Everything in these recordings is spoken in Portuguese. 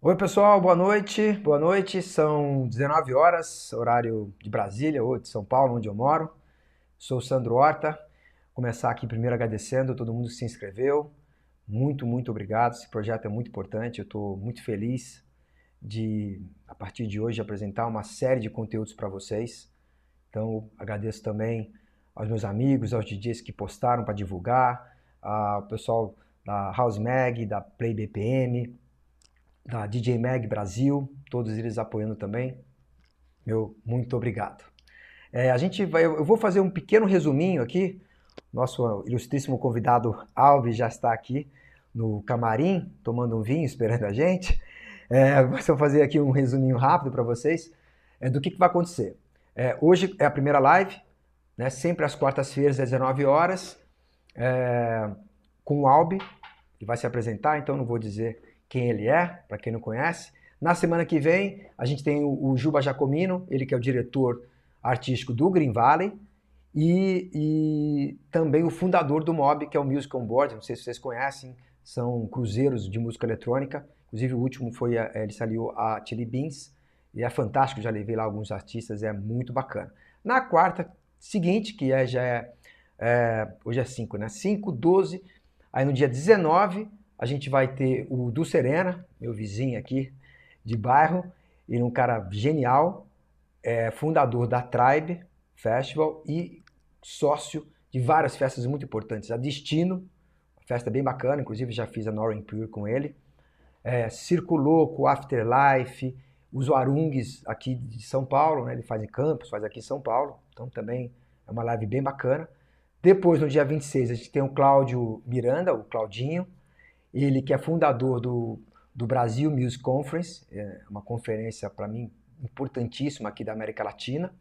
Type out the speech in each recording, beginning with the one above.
Oi, pessoal, boa noite. Boa noite. São 19 horas, horário de Brasília ou de São Paulo, onde eu moro. Sou o Sandro Horta. Vou começar aqui primeiro agradecendo a todo mundo que se inscreveu. Muito obrigado. Esse projeto é muito importante. Eu estou muito feliz de, a partir de hoje, apresentar uma série de conteúdos para vocês. Então, agradeço também aos meus amigos, aos DJs que postaram para divulgar, ao pessoal da House Mag, da Play BPM, da DJ Mag Brasil, todos eles apoiando também. Meu muito obrigado. Eu vou fazer um pequeno resuminho aqui. Nosso ilustríssimo convidado Alves já está aqui no camarim, tomando um vinho, esperando a gente. Vou fazer aqui um resuminho rápido para vocês do que vai acontecer. Hoje é a primeira live, né, sempre às quartas-feiras, às 19 horas, com o Albi, que vai se apresentar, então não vou dizer quem ele é, para quem não conhece. Na semana que vem, a gente tem o Juba Jacomino, ele que é o diretor artístico do Green Valley, e também o fundador do MOB, que é o Music on Board, não sei se vocês conhecem, são cruzeiros de música eletrônica, inclusive o último foi, ele saiu a Chili Beans, e é fantástico, já levei lá alguns artistas, é muito bacana. Na quarta seguinte, que hoje é 5, né? 5, 12, aí no dia 19, a gente vai ter o Du Serena, meu vizinho aqui de bairro, ele é um cara genial, fundador da Tribe Festival e sócio de várias festas muito importantes. A Destino, uma festa bem bacana, inclusive já fiz a Norin Pure com ele. Circo Louco, Afterlife, os Warungs aqui de São Paulo, né? Ele faz em Campos, faz aqui em São Paulo, então também é uma live bem bacana. Depois, no dia 26, a gente tem o Cláudio Miranda, o Claudinho, ele que é fundador do Brasil Music Conference, uma conferência para mim importantíssima aqui da América Latina,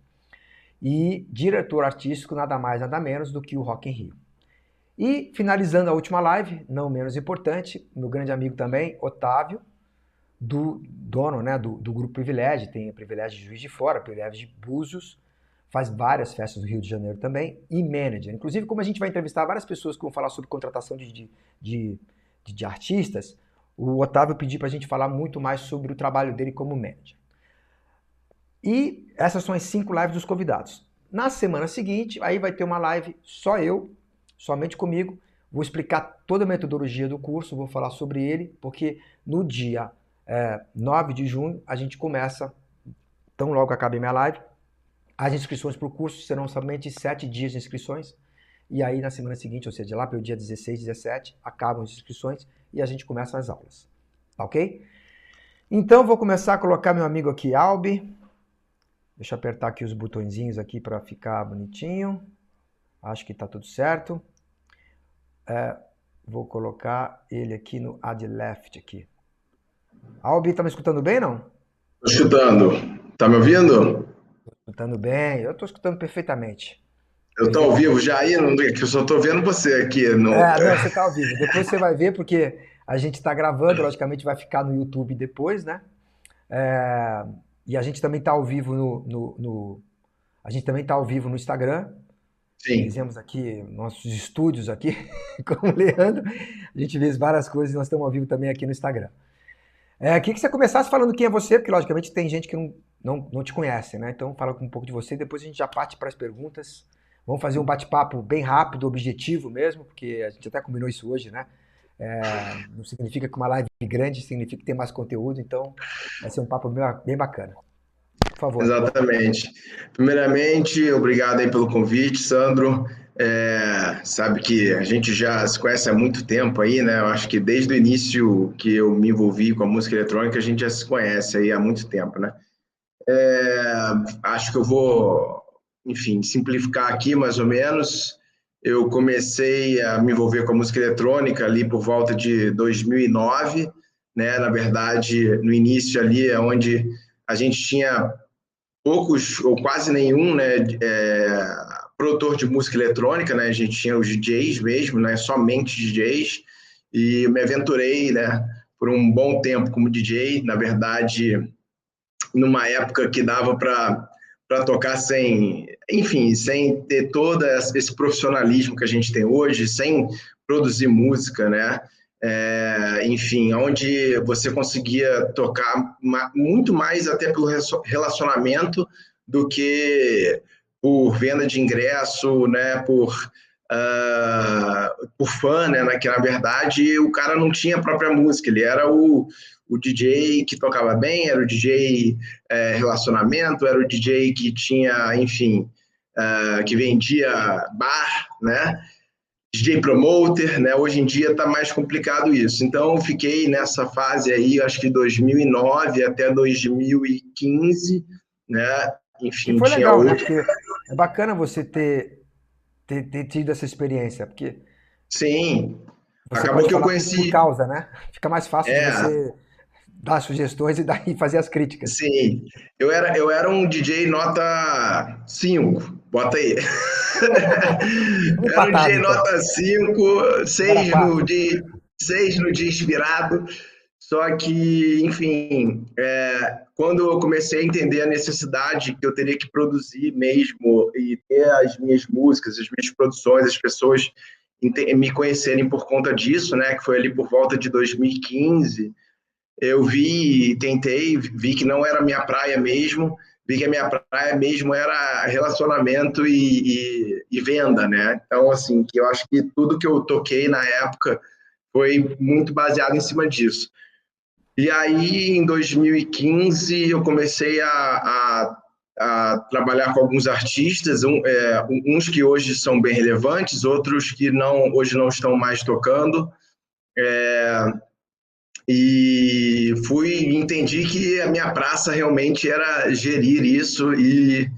e diretor artístico nada mais nada menos do que o Rock in Rio. E finalizando a última live, não menos importante, meu grande amigo também, Otávio, do dono, né, do Grupo Privilégio, tem o Privilégio de Juiz de Fora, Privilégio de Búzios, faz várias festas no Rio de Janeiro também, e manager. Inclusive, como a gente vai entrevistar várias pessoas que vão falar sobre contratação de artistas, o Otávio pediu para a gente falar muito mais sobre o trabalho dele como manager. E essas são as 5 lives dos convidados. Na semana seguinte, aí vai ter uma live só eu, somente comigo, vou explicar toda a metodologia do curso, vou falar sobre ele, porque no dia 9 de junho a gente começa, tão logo acabe minha live, as inscrições para o curso serão somente 7 dias de inscrições, e aí na semana seguinte, ou seja, lá pelo dia 16, 17, acabam as inscrições e a gente começa as aulas, tá ok? Então vou começar a colocar meu amigo aqui, Albi. Deixa eu apertar aqui os botõezinhos aqui para ficar bonitinho. Acho que está tudo certo. Vou colocar ele aqui no Add Left aqui. Albi, tá me escutando bem, não? Tô escutando. Tá me ouvindo? Escutando bem, eu estou escutando perfeitamente. Eu tô ao vivo Perfeitamente. já aí, não, que eu só tô vendo você aqui. No... Não, você está ao vivo. Depois você vai ver, porque a gente está gravando, logicamente vai ficar no YouTube depois, né? É, e a gente também está ao vivo a gente também está ao vivo no Instagram. Sim, Fizemos aqui nossos estúdios aqui com o Leandro. A gente fez várias coisas e nós estamos ao vivo também aqui no Instagram. Queria que você começasse falando quem é você, porque logicamente tem gente que não te conhece, né? Então fala um pouco de você e depois a gente já parte para as perguntas. Vamos fazer um bate-papo bem rápido, objetivo mesmo, porque a gente até combinou isso hoje, né? Não significa que uma live grande significa que tem mais conteúdo, então vai ser um papo bem bacana. Por favor. exatamente. Primeiramente, obrigado aí pelo convite, Sandro. Sabe que a gente já se conhece há muito tempo aí, né? Eu acho que desde o início que eu me envolvi com a música eletrônica, a gente já se conhece aí há muito tempo, né? Acho que eu vou, enfim, simplificar aqui mais ou menos. Eu comecei a me envolver com a música eletrônica ali por volta de 2009, né? Na verdade, no início ali é onde a gente tinha poucos ou quase nenhum, né, produtor de música eletrônica, né? A gente tinha os DJs mesmo, né? Somente DJs. E eu me aventurei, né, por um bom tempo como DJ. Na verdade, numa época que dava para tocar sem, enfim, sem ter todo esse profissionalismo que a gente tem hoje, sem produzir música, né? enfim, onde você conseguia tocar muito mais até pelo relacionamento do que por venda de ingresso, né, por fã, né, que na verdade o cara não tinha a própria música, ele era o DJ que tocava bem, era o DJ relacionamento, era o DJ que tinha, enfim, que vendia bar, né? DJ promoter, né? Hoje em dia está mais complicado isso. Então, eu fiquei nessa fase aí, acho que 2009 até 2015, né? E Enfim, foi tinha legal, né? outro. Porque é bacana você ter tido essa experiência, porque Sim, você acabou pode que eu falar por conheci. causa, né? Fica mais fácil de É, você dar sugestões e daí fazer as críticas. sim. Eu era um DJ nota 5, bota aí. Vamos Era um empatado, DJ então. nota 5, Eu era 6 no 4. dia, 6 no dia inspirado. Só que, enfim, quando eu comecei a entender a necessidade que eu teria que produzir mesmo e ter as minhas músicas, as minhas produções, as pessoas me conhecerem por conta disso, né, que foi ali por volta de 2015, eu vi que não era minha praia mesmo, vi que a minha praia mesmo era relacionamento e venda, né? Então, assim, que eu acho que tudo que eu toquei na época foi muito baseado em cima disso. E aí, em 2015, eu comecei a trabalhar com alguns artistas, uns que hoje são bem relevantes, outros que hoje não estão mais tocando. E entendi que a minha praça realmente era gerir isso e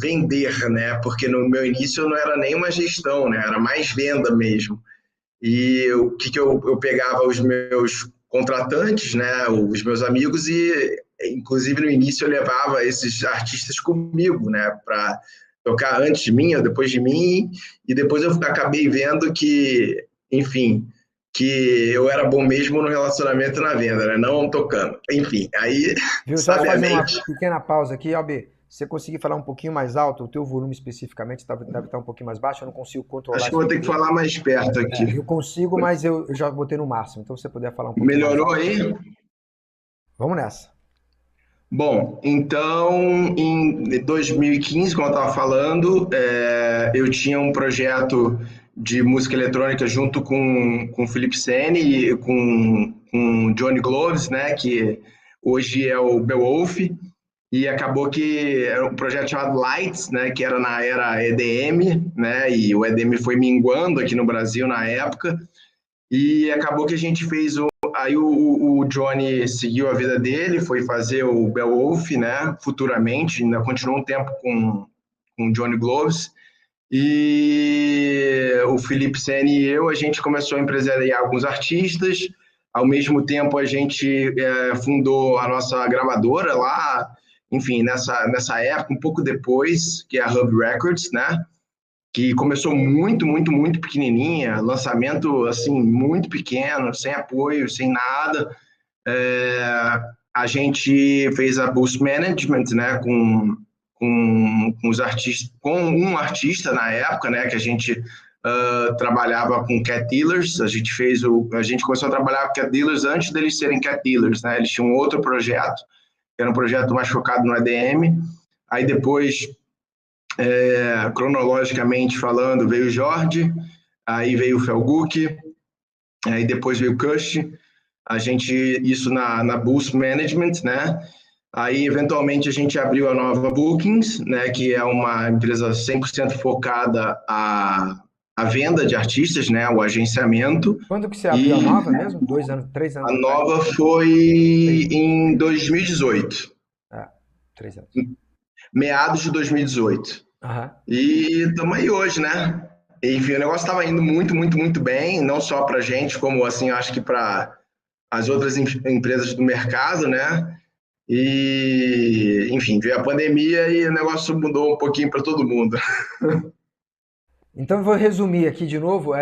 vender, né? Porque no meu início não era nem uma gestão, né? Era mais venda mesmo. E o que eu pegava os meus contratantes, né? Os meus amigos e inclusive no início eu levava esses artistas comigo, né? Para tocar antes de mim ou depois de mim, e depois eu acabei vendo que, enfim, que eu era bom mesmo no relacionamento e na venda, né? Não tocando. Enfim, aí, Viu? Só te fazer uma sabiamente, pequena pausa aqui, Albi. Se você conseguir falar um pouquinho mais alto, o teu volume especificamente deve estar um pouquinho mais baixo, eu não consigo controlar acho que isso vou aqui, ter que viu? falar mais perto aqui. Eu consigo, mas eu já botei no máximo, então se você puder falar um pouquinho mais Melhorou alto. aí? Vamos nessa. Bom, então em 2015, como eu estava falando, eu tinha um projeto de música eletrônica junto com o Felipe Sene e com Johnny Gloves, né, que hoje é o Beowulf, e acabou que era um projeto chamado Lights, né, que era na era EDM, né, e o EDM foi minguando aqui no Brasil na época, e acabou que a gente fez o. Aí o Johnny seguiu a vida dele, foi fazer o Beowulf, né? Futuramente, ainda continuou um tempo com o Johnny Gloves. E o Felipe Sene e eu, a gente começou a empresariar alguns artistas. Ao mesmo tempo, a gente fundou a nossa gravadora lá, enfim, nessa época, um pouco depois, que é a Hub Records, né? Que começou muito, muito, muito pequenininha, lançamento assim muito pequeno, sem apoio, sem nada. É, a gente fez a Boost Management, né, com os artistas, com um artista na época, né, que a gente trabalhava com Cat Dealers. A gente começou a trabalhar com Cat Dealers antes deles serem Cat Dealers, né? Eles tinham um outro projeto, que era um projeto mais focado no EDM. Aí depois cronologicamente falando, veio o Jorge, aí veio o Felguk, aí depois veio o Kush, a gente, isso na Boost Management, né? Aí, eventualmente, a gente abriu a nova Bookings, né? Que é uma empresa 100% focada à venda de artistas, né? O agenciamento. Quando que você abriu a E nova mesmo? 2 anos, 3 anos a atrás? nova foi 3 anos. em 2018, É, 3 anos. meados de 2018. Aham. E estamos aí hoje, né? Enfim, o negócio estava indo muito, muito, muito bem, não só para a gente, como assim, eu acho que para as outras empresas do mercado, né? E, enfim, veio a pandemia e o negócio mudou um pouquinho para todo mundo. Então eu vou resumir aqui de novo.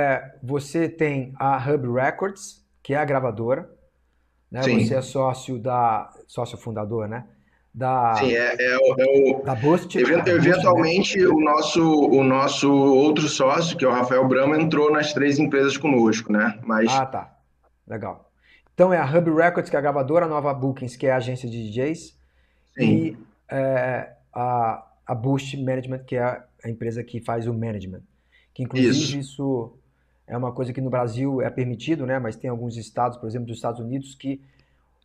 Você tem a Hub Records, que é a gravadora, né? Você é Sim, sócio fundador, né? Sim, da, da Boost, da Boost, né? eventualmente o nosso outro sócio, que é o Rafael Brama, entrou nas três empresas conosco, né? Mas Ah, tá. Legal. Então é a Hub Records, que é a gravadora, a Nova Bookings, que é a agência de DJs, e sim, a Boost Management, que é a empresa que faz o management. Que isso. inclusive isso é uma coisa que no Brasil é permitido, né? Mas tem alguns estados, por exemplo, dos Estados Unidos, que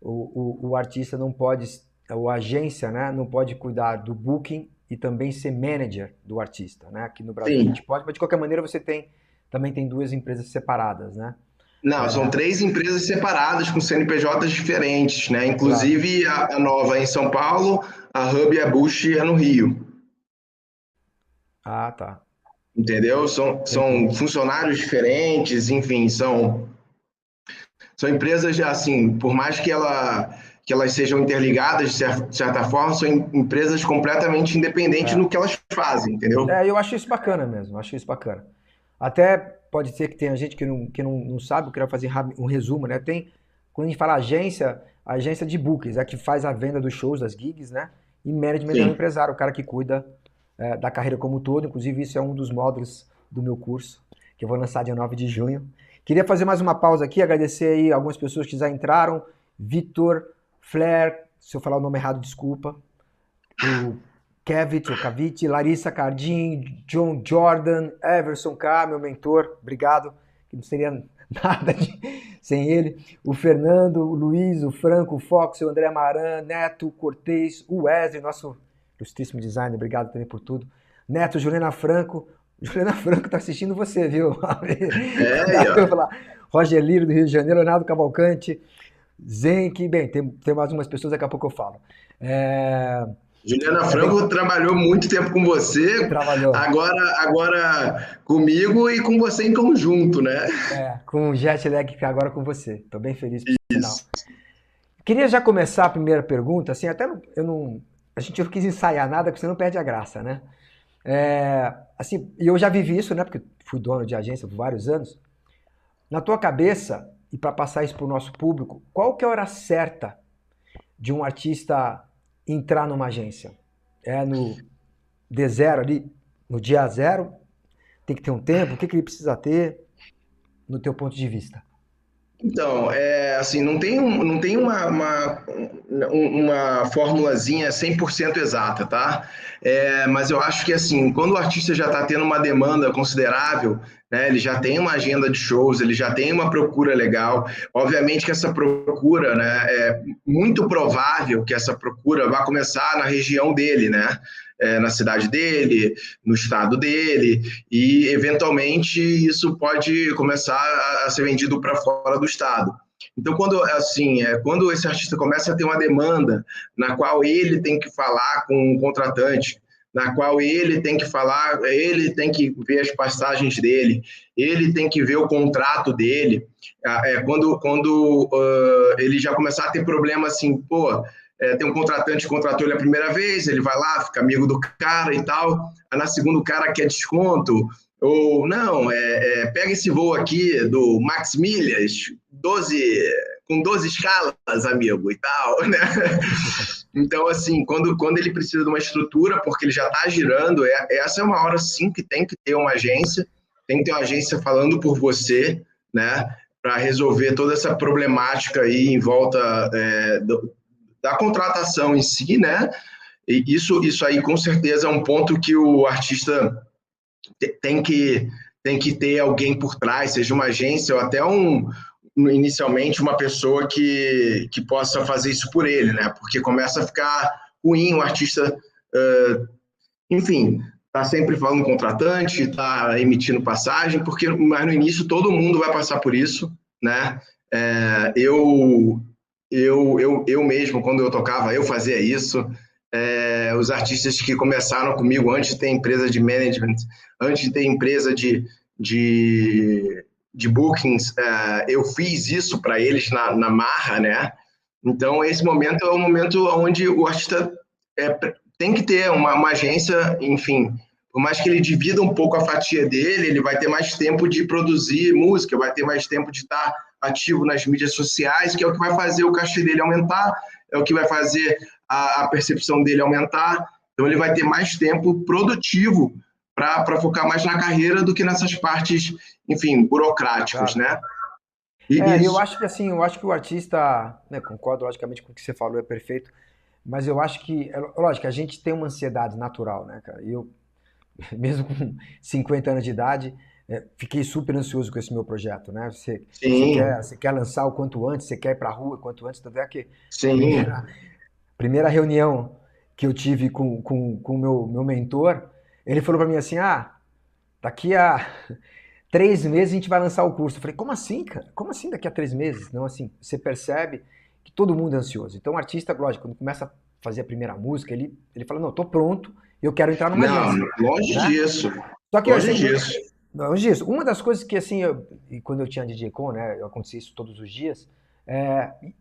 o artista não pode, ou a agência, né, não pode cuidar do booking e também ser manager do artista, né? Aqui no Brasil a Sim. gente pode, mas de qualquer maneira você também tem duas empresas separadas, né? Não, são três empresas separadas com CNPJs diferentes, né? Claro. Inclusive a Nova é em São Paulo, a Hub e a Bush é no Rio, Ah, tá. entendeu? São Entendi. funcionários diferentes, enfim, são empresas assim, por mais que elas sejam interligadas de certa forma, são empresas completamente independentes no É. que elas fazem, entendeu? Eu acho isso bacana mesmo, acho isso bacana. Até pode ser que tenha gente que não sabe, eu queria fazer um resumo, né? Quando a gente fala agência, a agência de bookings, é que faz a venda dos shows, das gigs, né? E management é o Sim. empresário, o cara que cuida da carreira como um todo. Inclusive, isso é um dos módulos do meu curso, que eu vou lançar dia 9 de junho. Queria fazer mais uma pausa aqui, agradecer aí algumas pessoas que já entraram. Vitor, Flair, se eu falar o nome errado, desculpa. O Kevit, ou Kavit, Larissa Cardim, John Jordan, Everson K, meu mentor, obrigado, que não seria nada sem ele. O Fernando, o Luiz, o Franco, o Fox, o André Maran, Neto, Cortez, o Wesley, nosso ilustríssimo designer, obrigado também por tudo. Neto, Juliana Franco. Juliana Franco tá assistindo você, viu? É, aí, Cuidado ó. pra eu falar. Roger Lírio, do Rio de Janeiro, Leonardo Cavalcante, Zenk, bem, tem mais umas pessoas, daqui a pouco eu falo. É, Juliana bem, Franco trabalhou muito tempo com você, trabalhou. agora comigo e com você em conjunto, né? Com o jet lag agora com você. Tô bem feliz por Isso. sinal. Queria já começar a primeira pergunta, assim, até eu não, a gente não quis ensaiar nada, porque senão perde a graça, né? Assim, e eu já vivi isso, né? Porque fui dono de agência por vários anos. Na tua cabeça, e para passar isso para o nosso público, qual que é a hora certa de um artista entrar numa agência? É no D0 ali, no dia zero? Tem que ter um tempo? O que que ele precisa ter, no teu ponto de vista? Então, assim, não tem uma formulazinha 100% exata, tá? Mas eu acho que, assim, quando o artista já está tendo uma demanda considerável, né, ele já tem uma agenda de shows, ele já tem uma procura legal, obviamente que essa procura, né, é muito provável que essa procura vá começar na região dele, né? Na cidade dele, no estado dele, e eventualmente isso pode começar a ser vendido para fora do estado. Então, quando esse artista começa a ter uma demanda na qual ele tem que falar com o contratante, na qual ele tem que falar, ele tem que ver as passagens dele, ele tem que ver o contrato dele. Quando ele já começar a ter problema assim, pô, tem um contratante que contratou ele a primeira vez, ele vai lá, fica amigo do cara e tal, aí na segunda o cara quer desconto, ou não, pega esse voo aqui do Max Milhas, 12, com 12 escalas, amigo, e tal, né? Então, assim, quando ele precisa de uma estrutura, porque ele já está girando, essa é uma hora, sim, que tem que ter uma agência, tem que ter uma agência falando por você, né? Para resolver toda essa problemática aí em volta da contratação em si, né? E isso aí, com certeza, é um ponto que o artista tem que, tem que ter alguém por trás, seja uma agência ou até inicialmente uma pessoa que possa fazer isso por ele, né? Porque começa a ficar ruim o artista, enfim, tá sempre falando contratante, está emitindo passagem, mas no início todo mundo vai passar por isso, né? É, eu mesmo, quando eu tocava, eu fazia isso. Os artistas que começaram comigo antes de ter empresa de management, antes de ter empresa de bookings, eu fiz isso para eles na marra, né? Então, esse momento é o momento onde o artista é, tem que ter uma agência, enfim, por mais que ele divida um pouco a fatia dele, ele vai ter mais tempo de produzir música, vai ter mais tempo de estar ativo nas mídias sociais, que é o que vai fazer o cachê dele aumentar, é o que vai fazer a percepção dele aumentar, então ele vai ter mais tempo produtivo para focar mais na carreira do que nessas partes, enfim, burocráticas, Claro. né? Eu Isso. acho que assim, eu acho que o artista, né, concordo logicamente com o que você falou, é perfeito, mas eu acho que, lógico, a gente tem uma ansiedade natural, né, cara? E eu, mesmo com 50 anos de idade, fiquei super ansioso com esse meu projeto, né? Sim, Você quer lançar o quanto antes, você quer ir pra rua o quanto antes, tanto é que sim. primeira, primeira reunião que eu tive com o meu mentor, ele falou pra mim assim, daqui a 3 meses a gente vai lançar o curso. Eu falei, como assim, cara? Como assim daqui a 3 meses? Não, assim, você percebe que todo mundo é ansioso. Então o artista, lógico, quando começa a fazer a primeira música, ele fala, não, tô pronto, eu quero entrar numa Não, agência, longe né? disso. Só que, Longe assim, disso. não, disso, uma das coisas que, assim, e quando eu tinha DJ Com, né, eu acontecia isso todos os dias,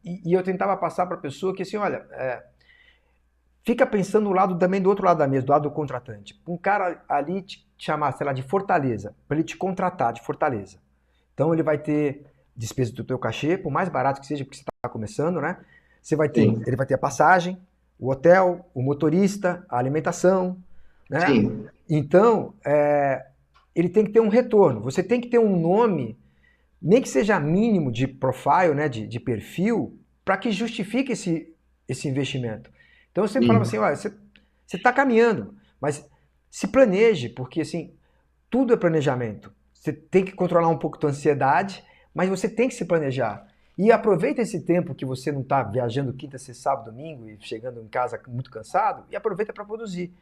e eu tentava passar para a pessoa que, assim, olha, fica pensando também do outro lado da mesa, do lado do contratante. Um cara ali te chamar, sei lá, de Fortaleza, para ele te contratar de Fortaleza. Então ele vai ter despesa do teu cachê, por mais barato que seja, porque você está começando, né? Sim, Ele vai ter a passagem, o hotel, o motorista, a alimentação, né? sim, Então, ele tem que ter um retorno. Você tem que ter um nome, nem que seja mínimo de profile, né, de perfil, para que justifique esse investimento. Então eu sempre falava assim, sim, olha, você está caminhando, mas se planeje, porque assim, tudo é planejamento. Você tem que controlar um pouco a tua ansiedade, mas você tem que se planejar. E aproveita esse tempo que você não está viajando quinta, sexta, sábado, domingo e chegando em casa muito cansado e aproveita para produzir.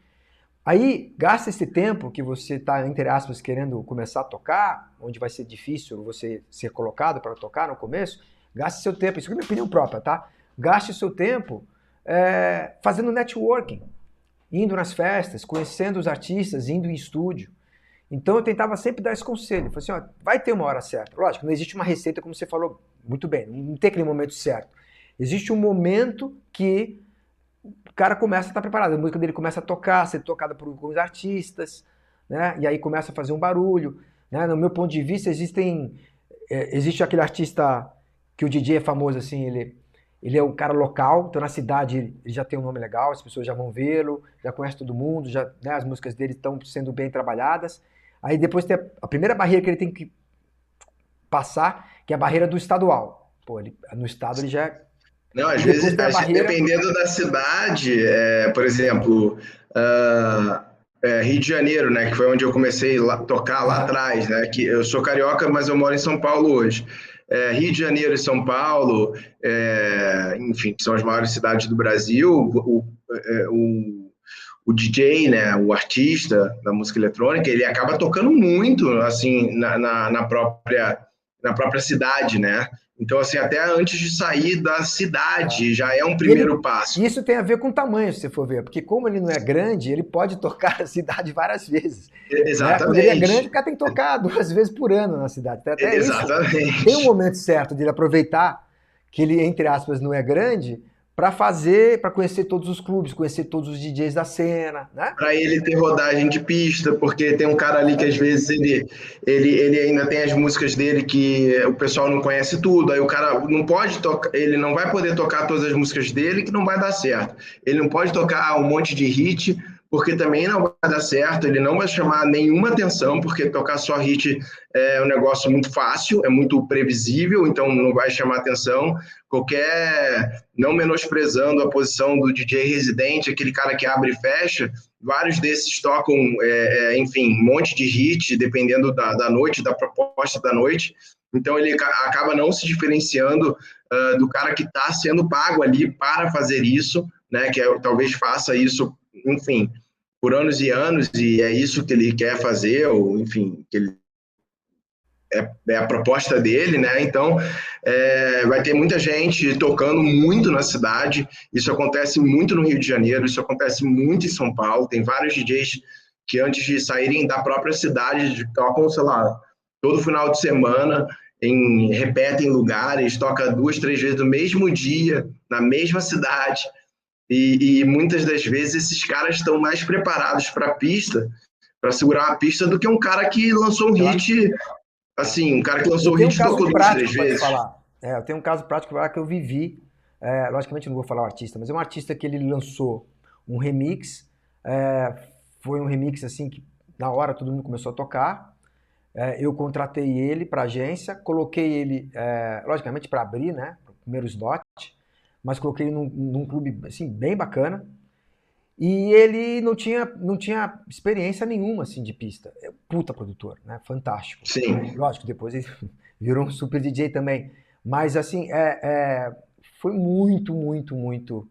Aí, gasta esse tempo que você está, entre aspas, querendo começar a tocar, onde vai ser difícil você ser colocado para tocar no começo, gaste seu tempo, isso é minha opinião própria, tá? Gaste seu tempo fazendo networking, indo nas festas, conhecendo os artistas, indo em estúdio. Então eu tentava sempre dar esse conselho. Falei assim, ó, vai ter uma hora certa. Lógico, não existe uma receita, como você falou muito bem, não tem aquele momento certo. Existe um momento que o cara começa a estar preparado, a música dele começa a tocar, a ser tocada por alguns artistas, né? E aí começa a fazer um barulho. Né? No meu ponto de vista, existe aquele artista que o DJ é famoso assim, ele é um cara local, então na cidade ele já tem um nome legal, as pessoas já vão vê-lo, já conhece todo mundo, já, né, as músicas dele estão sendo bem trabalhadas. Aí depois tem a primeira barreira que ele tem que passar, que é a barreira do estadual. Pô, no estado ele já. não, às E depois vezes, tem a barreira. dependendo da cidade, por exemplo, Rio de Janeiro, né, que foi onde eu comecei a tocar lá Aham. atrás, né, que eu sou carioca, mas eu moro em São Paulo hoje. Rio de Janeiro e São Paulo, enfim, que são as maiores cidades do Brasil, o DJ, né, o artista da música eletrônica, ele acaba tocando muito, assim, na própria cidade, né? Então, assim, até antes de sair da cidade, já é um E ele, primeiro passo. isso tem a ver com o tamanho, se você for ver, porque como ele não é grande, ele pode tocar a cidade várias vezes. Né? Quando ele é grande, Exatamente, o cara tem que tocar 2 vezes por ano na cidade. Até isso. Tem um exatamente. momento certo de ele aproveitar que ele, entre aspas, não é grande, para conhecer todos os clubes, conhecer todos os DJs da cena, né? Para ele ter rodagem de pista, porque tem um cara ali que às vezes ele ainda tem as músicas dele que o pessoal não conhece tudo, aí o cara não pode tocar, ele não vai poder tocar todas as músicas dele que não vai dar certo. Ele não pode tocar um monte de hit, porque também não vai dar certo, ele não vai chamar nenhuma atenção, porque tocar só hit é um negócio muito fácil, é muito previsível, então não vai chamar atenção. Não menosprezando a posição do DJ residente, aquele cara que abre e fecha, vários desses tocam, enfim, um monte de hit, dependendo da noite, da proposta da noite. Então ele acaba não se diferenciando do cara que está sendo pago ali para fazer isso, né? Que talvez faça isso, enfim, por anos e anos, e é isso que ele quer fazer, ou enfim, que ele é a proposta dele, né? Então, vai ter muita gente tocando muito na cidade. Isso acontece muito no Rio de Janeiro, isso acontece muito em São Paulo. Tem vários DJs que antes de saírem da própria cidade tocam, sei lá, todo final de semana, repetem lugares, toca 2, 3 vezes no mesmo dia, na mesma cidade. E muitas das vezes esses caras estão mais preparados para a pista, para segurar a pista, do que um cara que lançou um Claro. hit. Assim, um cara que Eu lançou o tenho um hit caso tocou duas, três prático para te vezes. falar. Eu tenho um caso prático que eu vivi. logicamente não vou falar o artista, mas é um artista que ele lançou um remix, foi um remix assim que na hora todo mundo começou a tocar, eu contratei ele para agência, coloquei ele, logicamente para abrir, né, o primeiro slot, mas coloquei ele num clube assim, bem bacana, e ele não tinha experiência nenhuma assim, de pista. É um puta produtor, né, fantástico. Sim. Lógico, depois ele virou um super DJ também, mas assim, foi muito, muito, muito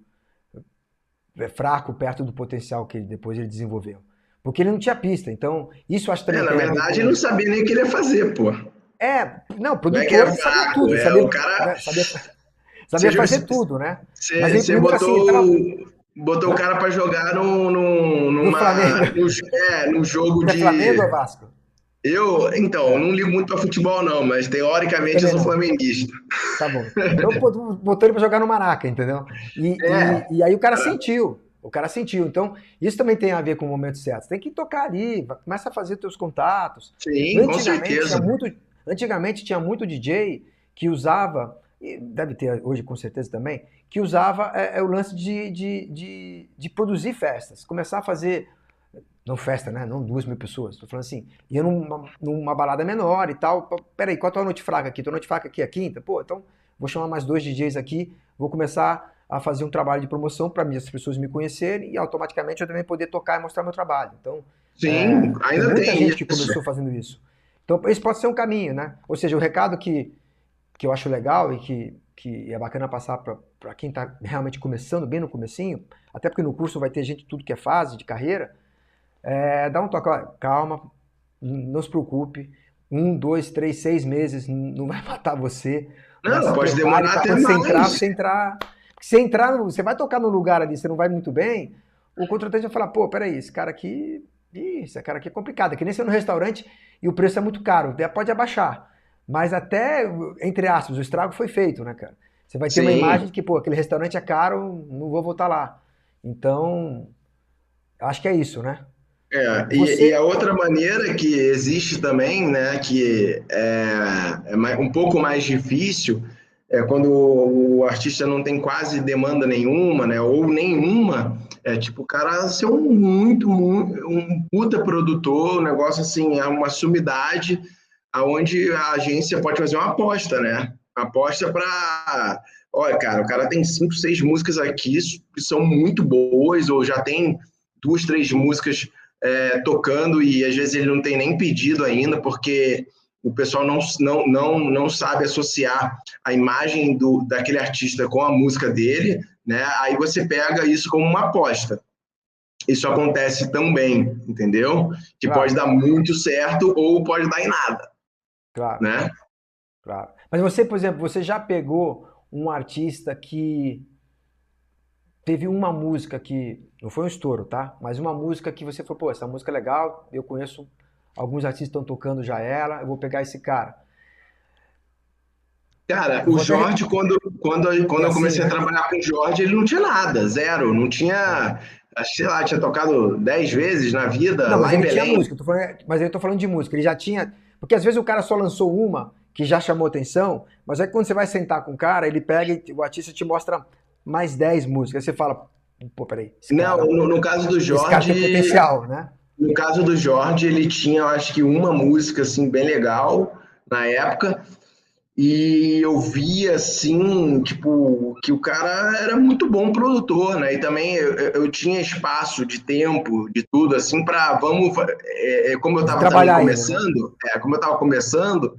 fraco perto do potencial que depois ele desenvolveu. Porque ele não tinha pista, então isso acho que também Na tem a ver verdade, ele não com... sabia nem o que ele ia fazer, pô. Não, Não é que é produtor ele sabia fraco, tudo, sabia, o cara. né, sabia Você, fazer tudo, né? Mas ele você primeiro assim, ele tava... botou o Hã? cara para jogar No Flamengo. num jogo Você é Flamengo de. ou Vasco? Então, É, não ligo muito para futebol, não, mas teoricamente eu também sou não. flamenguista. Tá bom. Então botou ele pra jogar no Maraca, entendeu? E, É, e, e aí o cara sentiu. O cara sentiu. Então, isso também tem a ver com o momento certo. Você tem que tocar ali, começa a fazer teus contatos. sim, com Antigamente tinha certeza. muito, antigamente tinha muito DJ que usava, e deve ter hoje com certeza também, que usava o lance de produzir festas. Começar a fazer, não festa, né? Não 2.000 pessoas. Tô falando assim, ia numa balada menor e tal. Peraí, qual a tua noite fraca aqui? Tua noite fraca aqui é quinta? Pô, então vou chamar mais 2 DJs aqui, vou começar a fazer um trabalho de promoção para as pessoas me conhecerem e automaticamente eu também poder tocar e mostrar meu trabalho. Então, Sim, tem ainda muita tem gente que isso. começou fazendo isso. Então, esse pode ser um caminho, né? Ou seja, o recado que eu acho legal e que é bacana passar para quem está realmente começando, bem no comecinho, até porque no curso vai ter gente de tudo que é fase, de carreira, dá um toque, ó, calma, não se preocupe, 1, 2, 3, 6 meses não vai matar você, mas Não, se pode prepare demorar para até quando mais. você entrar, se entrar, você vai tocar num lugar ali, você não vai muito bem, o contratante vai falar, pô, peraí, esse cara aqui é complicado, é que nem você ir no restaurante e o preço é muito caro, pode abaixar, mas até, entre aspas, o estrago foi feito, né, cara? Você vai ter uma Sim. imagem de que, pô, aquele restaurante é caro, não vou voltar lá. Então, acho que é isso, né? E a Você. outra maneira que existe também, né, que um pouco mais difícil, é quando o artista não tem quase demanda nenhuma, né, ou nenhuma, é tipo o cara ser um puta produtor, um negócio assim, é uma sumidade, aonde a agência pode fazer uma aposta, né? Aposta para, olha, cara, o cara tem 5, 6 músicas aqui que são muito boas, ou já tem 2, 3 músicas tocando e às vezes ele não tem nem pedido ainda, porque o pessoal não sabe associar a imagem daquele artista com a música dele, né? Aí você pega isso como uma aposta. Isso acontece também, entendeu? Que pode Claro, dar muito certo ou pode dar em nada, claro, né? claro. Mas você, por exemplo, você já pegou um artista que teve uma música que, não foi um estouro, tá? Mas uma música que você falou, pô, essa música é legal, eu conheço alguns artistas que estão tocando já ela, eu vou pegar esse cara. Cara, Eu o vou até. Jorge, quando É eu assim, comecei a né? trabalhar com o Jorge, ele não tinha nada, zero. Não tinha, sei lá, tinha tocado 10 vezes na vida Não, mas lá em ele tinha Belém. música, mas eu tô falando de música. Ele já tinha. Porque às vezes o cara só lançou uma que já chamou atenção, mas aí quando você vai sentar com o cara, ele pega e o artista te mostra mais 10 músicas. Aí você fala, pô, peraí, Não, no caso do esse cara tem Jorge, potencial, né? no caso do Jorge, ele tinha, eu acho que uma música assim bem legal na época, e eu via assim, tipo, que o cara era muito bom produtor, né? E também eu tinha espaço de tempo, de tudo assim para vamos, como eu De estava também trabalhar ele, né? começando, como eu estava começando,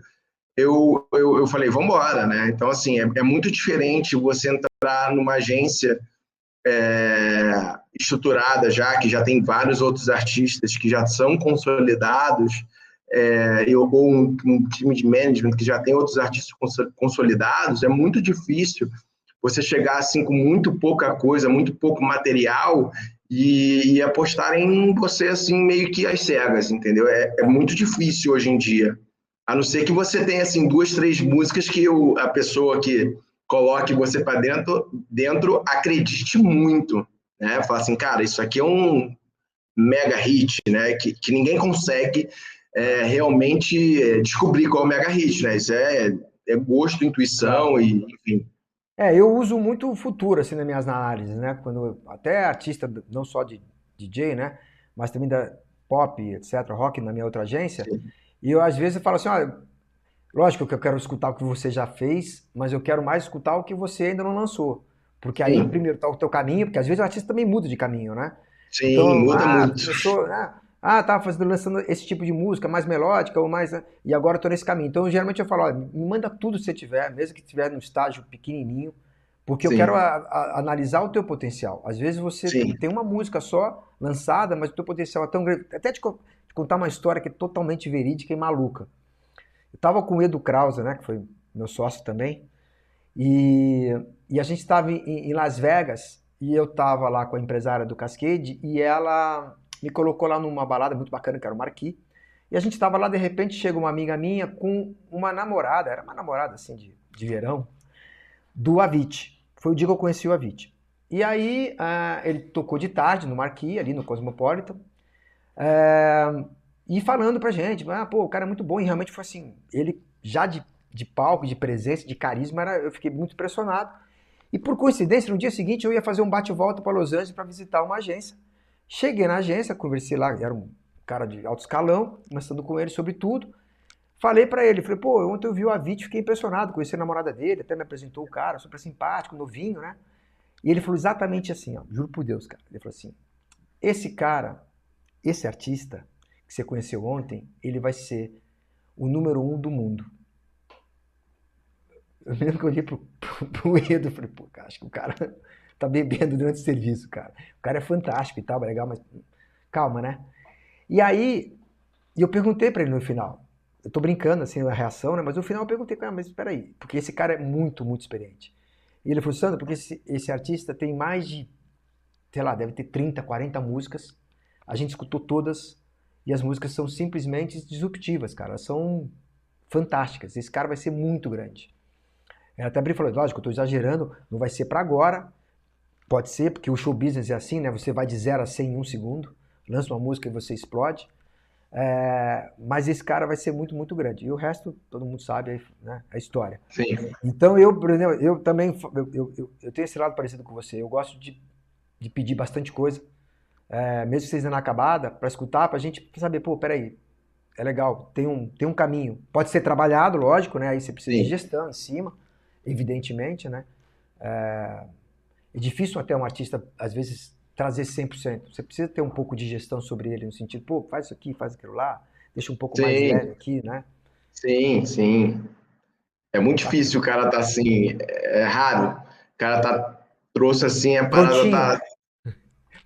eu falei, vamos embora, né? Então assim, é muito diferente você entrar numa agência estruturada já, que já tem vários outros artistas que já são consolidados, ou um time de management que já tem outros artistas consolidados, é muito difícil você chegar assim com muito pouca coisa, muito pouco material e apostar em você assim meio que às cegas, entendeu? É É, muito difícil hoje em dia. A não ser que você tenha assim 2, 3 músicas que a pessoa que coloque você para dentro acredite muito, né? Fala assim, cara, isso aqui é um mega hit, né? Que ninguém consegue é, realmente descobrir qual é o mega hit, né? Isso é gosto, claro. intuição e enfim. Eu uso muito o futuro, assim, nas minhas análises, né? Até artista, não só de DJ, né? Mas também da pop, etc., rock, na minha outra agência. Sim, E eu, às vezes, eu falo assim, olha, lógico que eu quero escutar o que você já fez, mas eu quero mais escutar o que você ainda não lançou. Porque aí, sim, primeiro, tá o teu caminho, porque às vezes o artista também muda de caminho, né? sim, Então, muda muito. começou, né? Tava lançando esse tipo de música, mais melódica ou mais, né? E agora eu tô nesse caminho. Então, geralmente eu falo, olha, me manda tudo se você tiver, mesmo que tiver num estágio pequenininho, porque eu quero Sim, analisar o teu potencial. Às vezes você sim, tem uma música só lançada, mas o teu potencial é tão grande. Até te contar uma história que é totalmente verídica e maluca. Eu tava com o Edu Krause, né, que foi meu sócio também, e, e a gente estava em Las Vegas, e eu tava lá com a empresária do Cascade, e ela me colocou lá numa balada muito bacana, que era o Marquis, e a gente tava lá, de repente chega uma amiga minha com uma namorada, era uma namorada assim de verão, do Avicii. Foi o dia que eu conheci o Avicii. E aí ele tocou de tarde no Marquis, ali no Cosmopolitan, é, e falando pra gente, pô, o cara é muito bom, e realmente foi assim, ele já de palco, de presença, de carisma, eu fiquei muito impressionado. E por coincidência, no dia seguinte eu ia fazer um bate-volta para Los Angeles para visitar uma agência. Cheguei na agência, conversei lá, era um cara de alto escalão, conversando com ele sobre tudo. Falei pra ele, falei, pô, ontem eu vi o Avicii, fiquei impressionado, conheci a namorada dele, até me apresentou o cara, super simpático, novinho, né? E ele falou exatamente assim, ó, juro por Deus, cara. Ele falou assim, esse cara, esse artista que você conheceu ontem, ele vai ser o número um do mundo. Eu lembro que eu olhei pro Edu e falei, pô, cara, acho que o cara tá bebendo durante o serviço, cara. O cara é fantástico e tal, é legal, mas calma, né? E aí, eu perguntei pra ele no final, eu tô brincando assim, a reação, né? Mas no final eu perguntei, cara, mas espera aí, porque esse cara é muito, muito experiente. E ele falou, Sandro, porque esse artista tem mais de, sei lá, deve ter 30, 40 músicas. A gente escutou todas e as músicas são simplesmente disruptivas, cara. Elas são fantásticas. Esse cara vai ser muito grande. Ela até abriu e falou, lógico, eu tô exagerando, não vai ser pra agora. Pode ser, porque o show business é assim, né? Você vai de 0 a 100 em um segundo, lança uma música e você explode. Mas esse cara vai ser muito, muito grande. E o resto, todo mundo sabe, né, a história. sim. Então eu, por exemplo, eu também eu tenho esse lado parecido com você. Eu gosto de pedir bastante coisa, mesmo que seja inacabada, para escutar, para a gente saber, pô, peraí, é legal, tem um caminho. Pode ser trabalhado, lógico, né? Aí você precisa de Sim. gestão em cima, evidentemente, né? É difícil até um artista, às vezes, trazer 100%. Você precisa ter um pouco de gestão sobre ele, no sentido, pô, faz isso aqui, faz aquilo lá, deixa um pouco mais leve Sim, aqui, né? sim, sim. É muito Bacana. difícil o cara tá assim, é raro. O cara trouxe assim, a parada Prontinho, tá, né?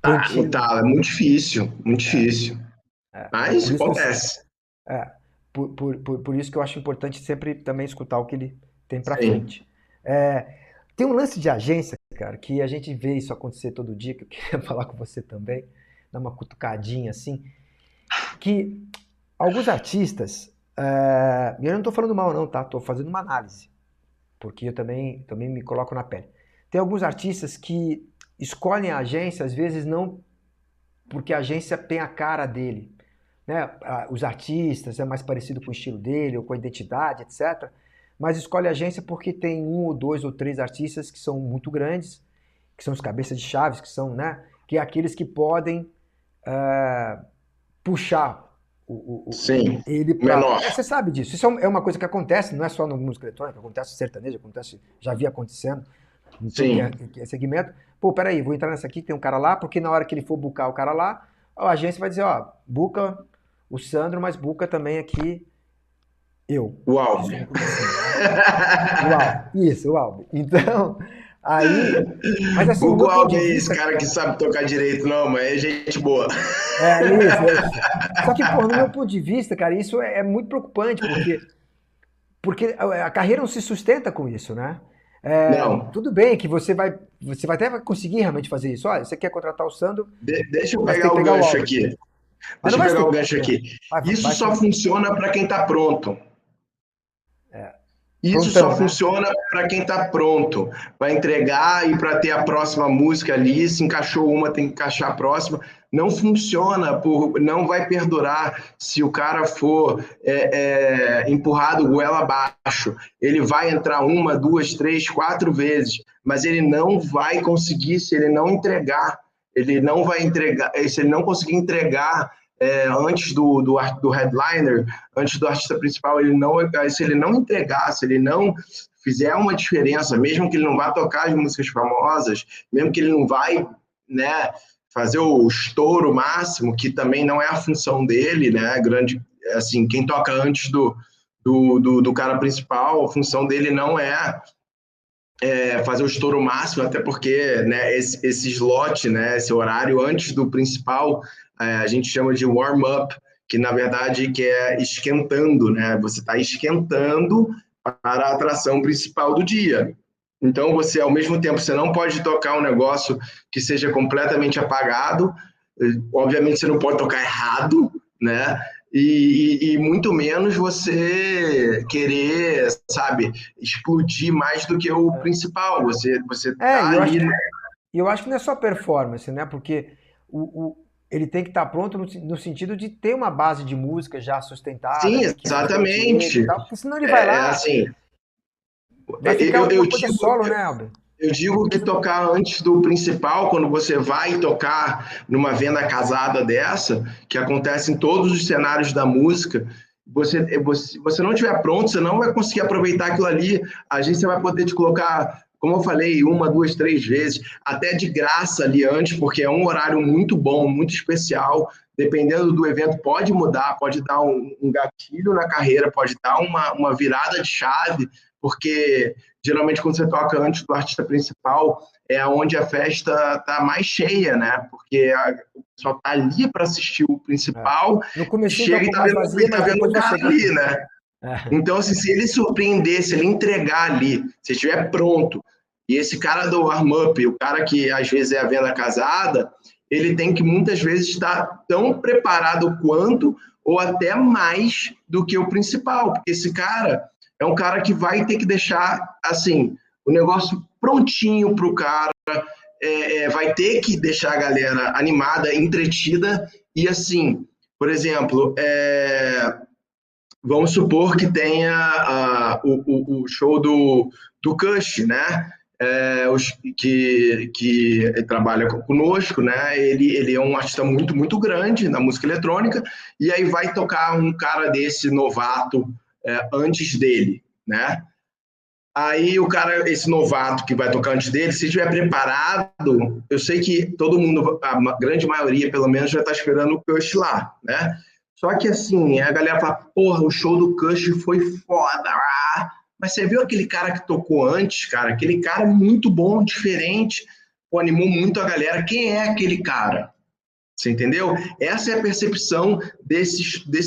Prontinho. é muito difícil, muito difícil. Por Mas isso que acontece. é, por isso que eu acho importante sempre também escutar o que ele tem pra Sim, frente. Tem um lance de agência, cara, que a gente vê isso acontecer todo dia, que eu queria falar com você também, dar uma cutucadinha assim, que alguns artistas, e eu não tô falando mal não, tá? Tô fazendo uma análise, porque eu também me coloco na pele. Tem alguns artistas que escolhem a agência, às vezes não porque a agência tem a cara dele, né? Os artistas é mais parecido com o estilo dele ou com a identidade, etc. Mas escolhe a agência porque tem um ou dois ou três artistas que são muito grandes, que são os cabeças de chaves, que são, né? Que é aqueles que podem puxar sim. ele para. Menor. Você sabe disso. Isso é uma coisa que acontece, não é só no música eletrônica, acontece no sertanejo, acontece, já vi acontecendo em tudo Sim. que é segmento. Pô, peraí, vou entrar nessa aqui, tem um cara lá, porque na hora que ele for bucar o cara lá, a agência vai dizer, ó, buca o Sandro, mas buca também aqui eu, que Uau. sou no comecinho, né? Uau, isso, uau. Então, aí, mas assim, no Bugo meu ponto Alves de é esse vista, cara que cara, sabe tocar direito, não, mas é gente boa. isso, é isso. Só que, pô, no meu ponto de vista, cara, isso é muito preocupante, porque a carreira não se sustenta com isso, né? Não, Tudo bem que você vai até conseguir realmente fazer isso. Olha, você quer contratar o Sandro, deixa eu mas tem pegar que o pegar o gancho Albert. aqui. Mas não Deixa eu vai pegar ser. o gancho aqui. Vai, Isso vai só sim. funciona para quem está pronto. Isso só Prontão, né? funciona para quem está pronto, para entregar e para ter a próxima música ali. Se encaixou uma, tem que encaixar a próxima. Não funciona, não vai perdurar se o cara for empurrado goela abaixo. Ele vai entrar uma, duas, três, quatro vezes, mas ele não vai conseguir se ele não entregar. Ele não vai entregar, se ele não conseguir entregar antes do headliner, antes do artista principal, se ele não entregar, se ele não fizer uma diferença, mesmo que ele não vá tocar as músicas famosas, mesmo que ele não vai, né, fazer o estouro máximo, que também não é a função dele, né, grande, assim, quem toca antes do cara principal, a função dele não fazer o estouro máximo, até porque, né, esse slot, né, esse horário antes do principal, a gente chama de warm-up, que na verdade que é esquentando, né? Você está esquentando para a atração principal do dia. Então você, ao mesmo tempo, você não pode tocar um negócio que seja completamente apagado, obviamente você não pode tocar errado, né? E muito menos você querer, sabe, explodir mais do que o principal. Você É, tá ali. e eu acho que não é só performance, né? Porque ele tem que estar pronto no sentido de ter uma base de música já sustentada Sim, ali, que sustente ele e exatamente. tal, porque senão ele vai lá, Assim, vai ficar eu, alguma eu coisa digo, solo, né, Albert? eu digo que tocar antes do principal, quando você vai tocar numa venda casada dessa, que acontece em todos os cenários da música, você não estiver pronto, você não vai conseguir aproveitar aquilo ali. A agência vai poder te colocar, como eu falei, uma, duas, três vezes, até de graça ali antes, porque é um horário muito bom, muito especial. Dependendo do evento, pode mudar, pode dar um gatilho na carreira, pode dar uma virada de chave, porque geralmente quando você toca antes do artista principal, é onde a festa tá mais cheia, né? Porque o pessoal tá ali para assistir o É. principal, No comecinho tá um chega pouco mais vazia, e tá mas vendo depois o vai cara chegando. ali, né? É. Então, assim, se ele surpreender, se ele entregar ali, se estiver pronto, e esse cara do warm-up, o cara que às vezes é a venda casada, ele tem que muitas vezes estar tão preparado quanto, ou até mais do que o principal, porque esse cara é um cara que vai ter que deixar, assim, o negócio prontinho para o cara, vai ter que deixar a galera animada, entretida, e assim, por exemplo, vamos supor que tenha o show do Kush, né? Que trabalha conosco, né? Ele é um artista muito, muito grande na música eletrônica, e aí vai tocar um cara desse novato antes dele, né? Aí o cara, esse novato que vai tocar antes dele, se estiver preparado, eu sei que todo mundo, a grande maioria pelo menos, já está esperando o Kush lá, né? Só que assim, a galera fala, porra, o show do Kush foi foda. Mas você viu aquele cara que tocou antes, cara? Aquele cara é muito bom, diferente, pô, animou muito a galera. Quem é aquele cara? Você entendeu? Essa é a percepção desse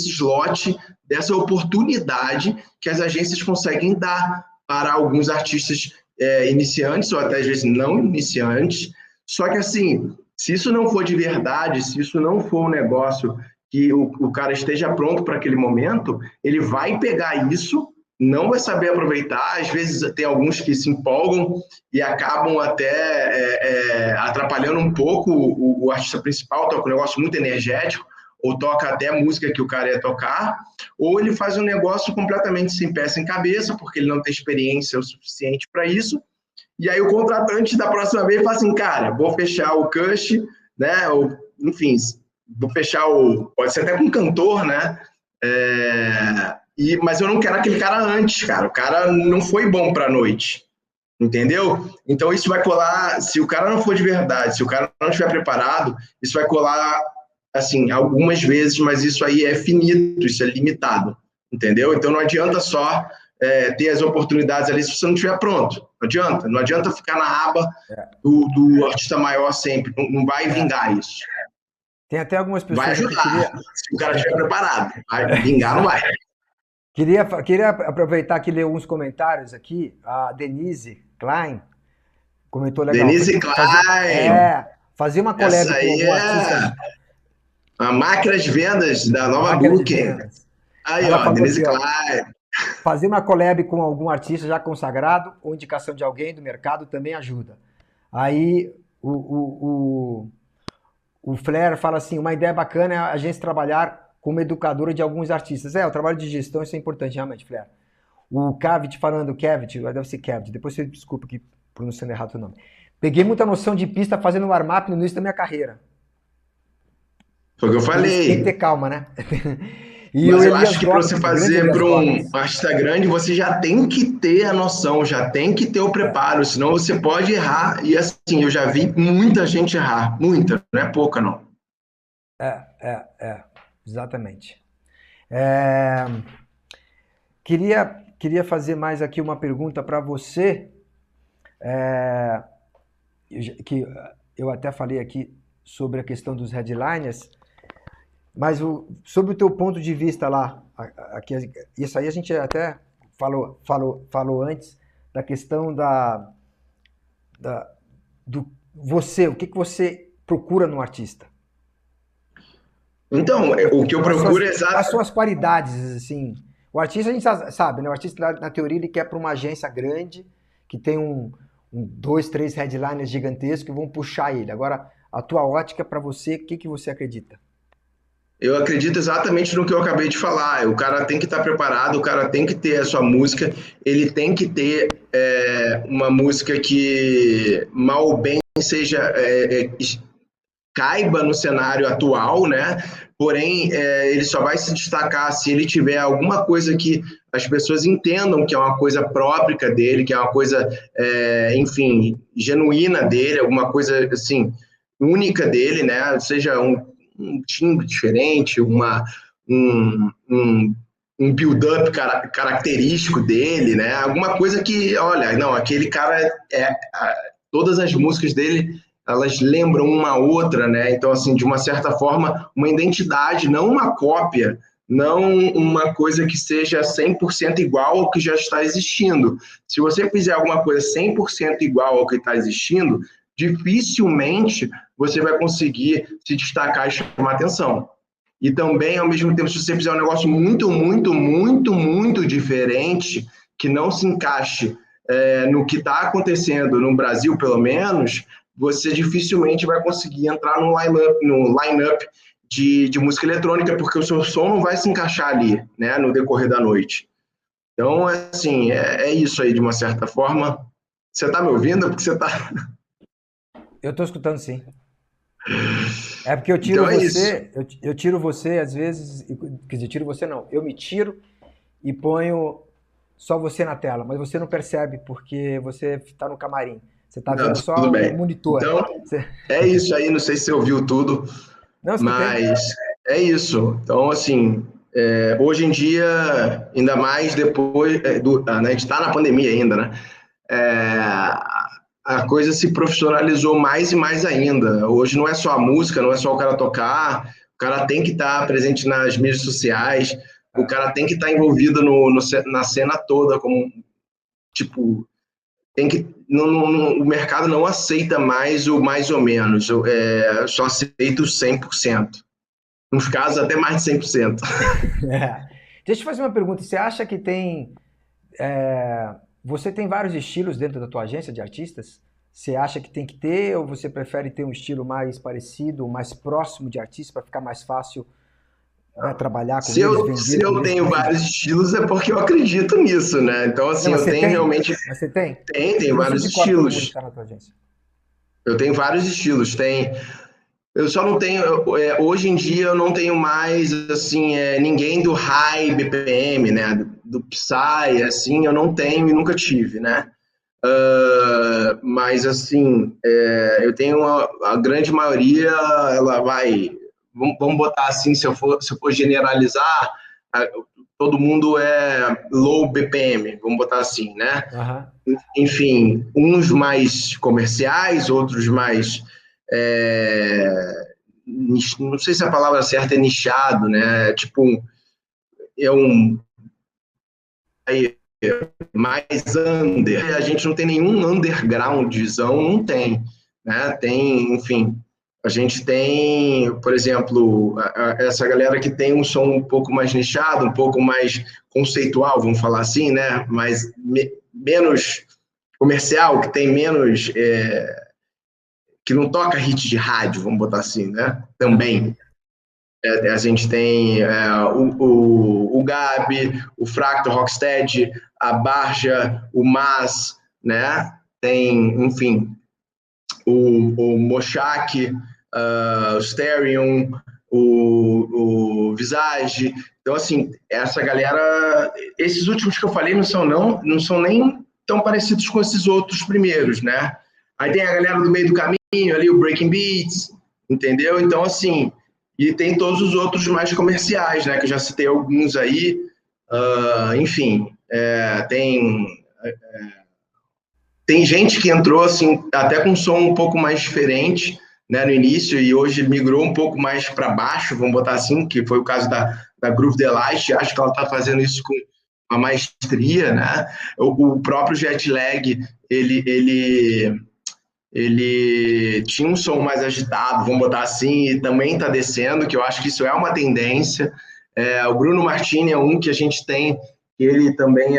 slot, dessa oportunidade que as agências conseguem dar para alguns artistas iniciantes, ou até às vezes não iniciantes. Só que, assim, se isso não for de verdade, se isso não for um negócio que o cara esteja pronto para aquele momento, ele vai pegar isso, não vai saber aproveitar. Às vezes tem alguns que se empolgam e acabam até atrapalhando um pouco o artista principal, toca um negócio muito energético, ou toca até a música que o cara ia tocar, ou ele faz um negócio completamente sem pé, sem cabeça, porque ele não tem experiência o suficiente para isso, e aí o contratante da próxima vez fala assim, cara, vou fechar o Kush, né, ou, enfim, vou fechar pode ser até com um cantor, né, mas eu não quero aquele cara antes, cara, o cara não foi bom para a noite, entendeu? Então isso vai colar, se o cara não for de verdade, se o cara não estiver preparado, isso vai colar, assim, algumas vezes, mas isso aí é finito, isso é limitado, entendeu? Então não adianta só ter as oportunidades ali se você não estiver pronto, não adianta ficar na aba do artista maior sempre, não vai vingar isso. Tem até algumas Vai pessoas aqui que ajudar, queria. se o cara estiver preparado, vai vingar, não vai. Queria aproveitar que ler alguns comentários aqui. A Denise Klein comentou legal. Denise Klein, Fazer uma collab essa com aí algum artista, é a máquina de vendas da Nova máquina de Booking. vendas. Aí, Ela ó, falou Denise aqui, ó. Klein. fazer uma collab com algum artista já consagrado ou indicação de alguém do mercado também ajuda. Aí o Flair fala assim, uma ideia bacana é a gente trabalhar como educadora de alguns artistas. O trabalho de gestão, isso é importante realmente, Flair. O Kavit falando, Kavit, deve ser Kavit, depois você desculpa que pronunciando errado o nome. Peguei muita noção de pista fazendo warm-up no início da minha carreira. Foi o que eu falei. Tem que ter calma, né? E mas eu acho que para você fazer para um artista grande, você já tem que ter a noção, já tem que ter o preparo, senão você pode errar. E assim, eu já vi muita gente errar, muita, não é pouca, não. Exatamente. Queria fazer mais aqui uma pergunta para você, que eu até falei aqui sobre a questão dos headliners, mas sobre o teu ponto de vista lá, aqui, isso aí a gente até falou antes, da questão do você, o que você procura no artista? Então, o que eu procuro é exatamente... As suas qualidades, assim. O artista, a gente sabe, né? O artista, na teoria, ele quer para uma agência grande, que tem 2, 3 headliners gigantescos que vão puxar ele. Agora, a tua ótica para você, o que você acredita? Eu acredito exatamente no que eu acabei de falar. O cara tem que estar preparado, o cara tem que ter a sua música, ele tem que ter uma música que, mal ou bem, seja... caiba no cenário atual, né? Porém, ele só vai se destacar se ele tiver alguma coisa que as pessoas entendam que é uma coisa própria dele, que é uma coisa, enfim, genuína dele, alguma coisa, assim, única dele, né? Seja um timbre diferente, um build-up característico dele, né? Alguma coisa que, olha, não, aquele cara, todas as músicas dele, elas lembram uma outra, né? Então, assim, de uma certa forma, uma identidade, não uma cópia, não uma coisa que seja 100% igual ao que já está existindo. Se você fizer alguma coisa 100% igual ao que está existindo, dificilmente você vai conseguir se destacar e chamar atenção. E também, ao mesmo tempo, se você fizer um negócio muito, muito, muito, muito diferente, que não se encaixe no que está acontecendo no Brasil, pelo menos, você dificilmente vai conseguir entrar no line-up de música eletrônica, porque o seu som não vai se encaixar ali, né, no decorrer da noite. Então, assim, é isso aí, de uma certa forma. Você está me ouvindo? Porque você está... Eu estou escutando, sim. É porque eu tiro então você, eu tiro você, às vezes, quer dizer, tiro você não, eu me tiro e ponho só você na tela, mas você não percebe, porque você está no camarim. Você está vendo só o monitor. Então, é isso aí, não sei se você ouviu tudo, não, mas é isso. Então, assim, hoje em dia, ainda mais depois, né, a gente está na pandemia ainda, né? A coisa se profissionalizou mais e mais ainda. Hoje não é só a música, não é só o cara tocar, o cara tem que estar presente nas mídias sociais, o cara tem que estar envolvido na cena toda, como, tipo, tem que... o mercado não aceita mais o mais ou menos, só aceita o 100%. Nos casos, até mais de 100%. Deixa eu fazer uma pergunta. Você acha que tem... você tem vários estilos dentro da tua agência de artistas? Você acha que tem que ter, ou você prefere ter um estilo mais parecido, mais próximo de artista, para ficar mais fácil trabalhar com eles, vender? Se eu tenho vários estilos, é porque eu acredito nisso, né? Então, assim, eu tenho realmente... Mas você tem? Tem vários estilos. Eu tenho vários estilos. Eu só não tenho... hoje em dia, eu não tenho mais, assim, ninguém do high BPM, né? Do Psy, assim, eu não tenho e nunca tive, né? Mas, assim, eu tenho a grande maioria, ela vai... Vamos botar assim, se eu for generalizar, todo mundo é low BPM, vamos botar assim, né? Uhum. Enfim, uns mais comerciais, outros mais... não sei se a palavra certa é nichado, né? Tipo, mais under. A gente não tem nenhum undergroundzão, não tem, né? Tem, enfim... A gente tem, por exemplo, essa galera que tem um som um pouco mais nichado, um pouco mais conceitual, vamos falar assim, né? Mas menos comercial, que tem menos, que não toca hit de rádio, vamos botar assim, né? Também. A gente tem o Gabi, o Fractal Rocksteady, a Barja, o Mas, né? Tem, enfim, o Moshak, o Sterion, o Visage. Então, assim, essa galera, esses últimos que eu falei não são nem tão parecidos com esses outros primeiros, né? Aí tem a galera do meio do caminho, ali, o Breaking Beats, entendeu? Então, assim, e tem todos os outros mais comerciais, né? Que eu já citei alguns aí. Enfim, tem gente que entrou assim, até com um som um pouco mais diferente, né, no início, e hoje migrou um pouco mais para baixo, vamos botar assim, que foi o caso da Groove Delight. Acho que ela está fazendo isso com uma maestria, né? O próprio Jetlag, ele tinha um som mais agitado, vamos botar assim, e também está descendo, que eu acho que isso é uma tendência. O Bruno Martini é um que a gente tem, ele também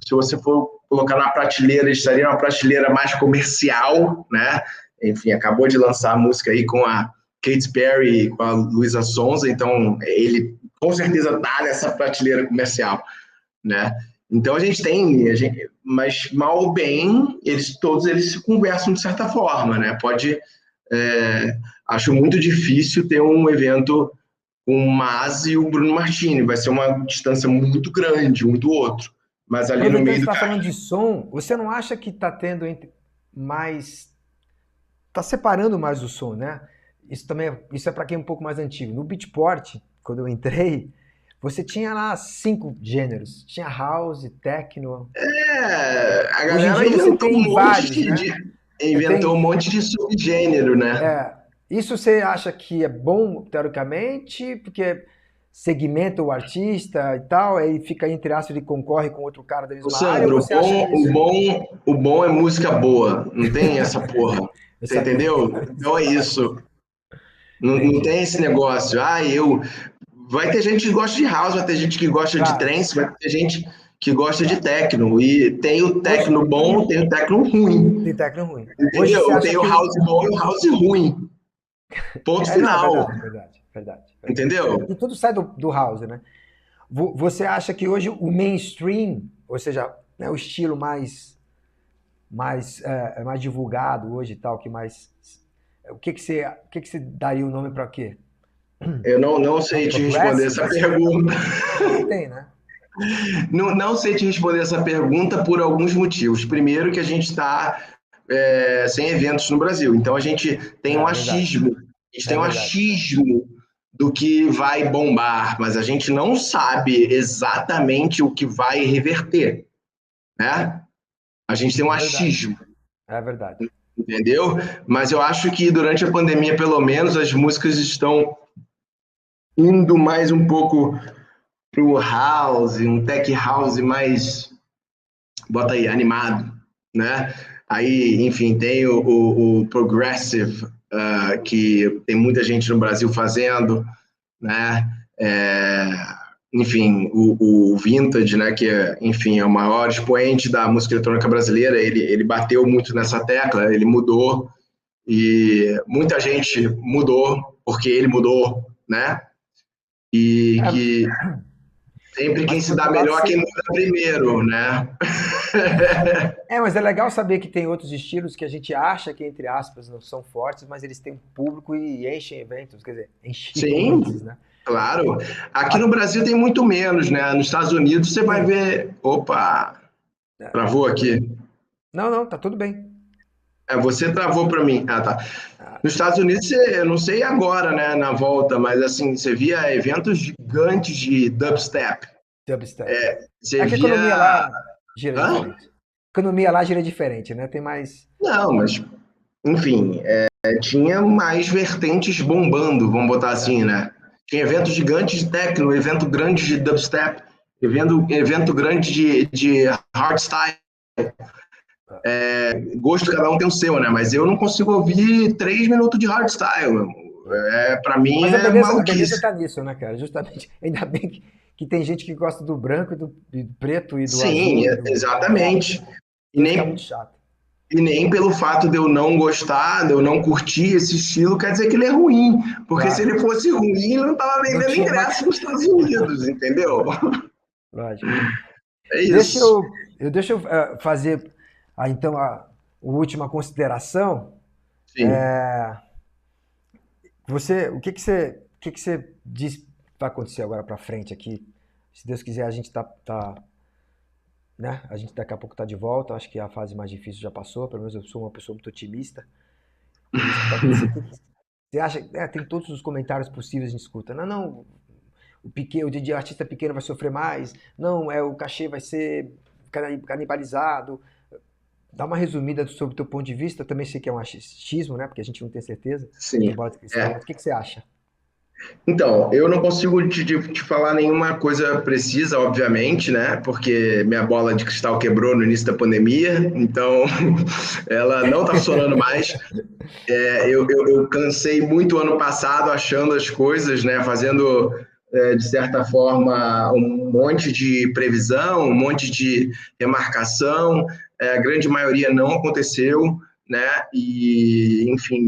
se você for colocar na prateleira, ele estaria numa prateleira mais comercial, né? Enfim, acabou de lançar a música aí com a Katy Perry, com a Luísa Sonza, então ele com certeza está nessa prateleira comercial, né? Então a gente tem, mas mal ou bem, todos eles se conversam de certa forma, né? Acho muito difícil ter um evento com o Mas e o Bruno Martini, vai ser uma distância muito grande um do outro, mas ali no meio Você do está falando de som, você não acha que está tendo mais, está separando mais o som, né? Isso é para quem é um pouco mais antigo. No Beatport, quando eu entrei, você tinha lá 5 gêneros. Tinha house, techno. A Hoje em galera dia você inventou tem vários, né? um monte de subgênero, né? Isso você acha que é bom, teoricamente, porque segmenta o artista e tal, aí fica entre aspas, ele concorre com outro cara da Ô, mesma área, ou Sandro, você acha que isso... o bom é música boa, não tem essa porra. Eu Você sabia. entendeu? Então é isso. Não Entendi. tem esse negócio. Vai ter gente que gosta de house, vai ter gente que gosta de Claro, trance, vai ter gente que gosta de claro. techno. E tem o Hoje techno bom, tem o techno ruim. tem techno ruim. Hoje você Entendeu? acha Tem o que house bom e o house ruim. Ponto Não, é final. verdade, verdade, verdade, verdade. Entendeu? E tudo sai do house, né? Você acha que hoje o mainstream, ou seja, né, o estilo mais divulgado hoje e tal, que mais... O que você daria o nome para quê? Eu não sei te responder essa Progressive? pergunta. Não tem, né? Não sei te responder essa pergunta por alguns motivos. Primeiro, que a gente está sem eventos no Brasil. Então, a gente tem um É verdade, achismo. A gente é tem um verdade. achismo do que vai bombar, mas a gente não sabe exatamente o que vai reverter, né? A gente tem um É verdade, achismo, é verdade. entendeu? Mas eu acho que durante a pandemia, pelo menos, as músicas estão indo mais um pouco pro house, um tech house mais, bota aí, animado, né? Aí, enfim, tem o progressive, que tem muita gente no Brasil fazendo, né? Enfim, o vintage, né? Que enfim, é o maior expoente da música eletrônica brasileira. Ele bateu muito nessa tecla, ele mudou e muita gente mudou porque ele mudou, né? E É, que sempre quem mas se por dá outro lado, melhor é quem muda primeiro, né? mas é legal saber que tem outros estilos que a gente acha que, entre aspas, não são fortes, mas eles têm um público e enchem eventos, quer dizer, enchiam antes, Sim, né? claro. Aqui no Ah, Brasil tem muito menos, né? Nos Estados Unidos você vai sim. ver. Opa, travou aqui. Não, não, tá tudo bem. Você travou para mim. Ah, tá. Ah, Nos Estados Unidos, eu não sei agora, né, na volta, mas assim, você via eventos gigantes de dubstep. dubstep. Você É que a economia via. lá gira Hã? diferente. A economia lá gira diferente, né? Tem mais. Não, mas, enfim, tinha mais vertentes bombando, vamos botar É, assim, né? Tinha eventos gigantes de techno, evento grande de dubstep, evento grande de hardstyle. Gosto cada um tem o seu, né? Mas eu não consigo ouvir 3 minutos de hardstyle, meu irmão. Para mim Mas é a beleza maluquice. tá nisso, né, cara? Justamente, ainda bem que tem gente que gosta do branco e do preto e do Sim, azul e do prateado, exatamente. E vai ficar muito nem, chato. e nem pelo fato de eu não gostar, de eu não curtir esse estilo, quer dizer que ele é ruim. Porque se Claro. ele fosse ruim, ele não estava Não vendendo tinha ingresso mais. nos Estados Unidos, entendeu? Lógico, lógico. É Deixa isso. eu fazer então a última consideração. Sim. O que que você diz que vai acontecer agora para frente aqui? Se Deus quiser, a gente né? A gente daqui a pouco tá de volta. Acho que a fase mais difícil já passou. Pelo menos eu sou uma pessoa muito otimista com isso que vai acontecer. Você acha? Tem todos os comentários possíveis a gente escuta. Não, não. O artista pequeno vai sofrer mais. Não, o cachê vai ser canibalizado. Dá uma resumida sobre o teu ponto de vista. Eu também sei que é um achismo, né? Porque a gente não tem certeza. Não tem Sim. bola de cristal. É. Mas o que você acha? Então, eu não consigo te falar nenhuma coisa precisa, obviamente, né? Porque minha bola de cristal quebrou no início da pandemia, então ela não está funcionando mais. Eu cansei muito ano passado achando as coisas, né? Fazendo, de certa forma, um monte de previsão, um monte de remarcação. A grande maioria não aconteceu, né? E, enfim,